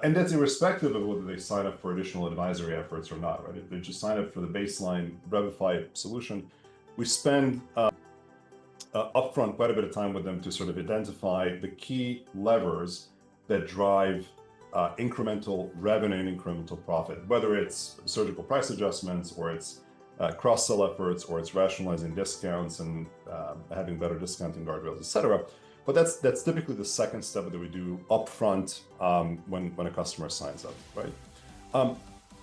And that's irrespective of whether they sign up for additional advisory efforts or not, right? If they just sign up for the baseline Revify solution, we spend upfront quite a bit of time with them to sort of identify the key levers that drive incremental revenue and incremental profit, whether it's surgical price adjustments or it's cross-sell efforts or it's rationalizing discounts and having better discounting guardrails, et cetera. But that's typically the second step that we do upfront when a customer signs up, right?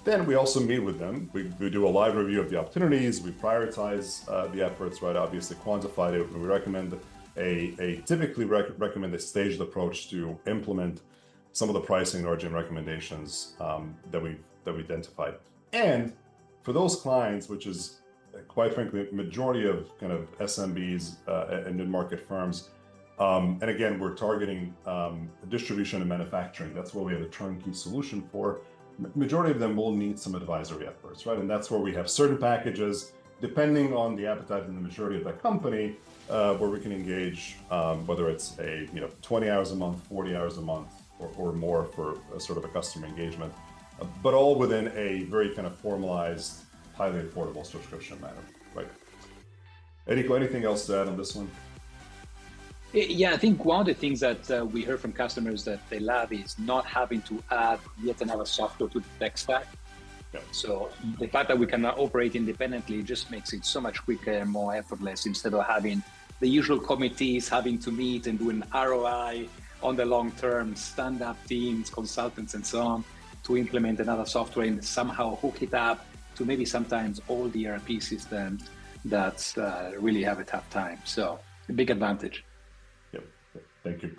Then we also meet with them. We do a live review of the opportunities. We prioritize the efforts, right? Obviously quantify it. We recommend typically recommend a staged approach to implement some of the pricing and margin recommendations that we've identified. And for those clients, which is quite frankly, majority of kind of SMBs and mid-market firms, and again, we're targeting distribution and manufacturing. That's where we have a turnkey solution for. Majority of them will need some advisory efforts, right? And that's where we have certain packages, depending on the appetite and the maturity of that company, where we can engage, whether it's 20 hours a month, 40 hours a month, or more for a sort of a customer engagement, but all within a very kind of formalized, highly affordable subscription manner, right? Enrico, anything else to add on this one? Yeah, I think one of the things that we heard from customers that they love is not having to add yet another software to the tech stack. Yeah. So the fact that we can operate independently just makes it so much quicker and more effortless, instead of having the usual committees having to meet and do an ROI on the long term, stand up teams, consultants, and so on, to implement another software and somehow hook it up to maybe sometimes all the ERP systems that really have a tough time. So a big advantage. Yep. Thank you.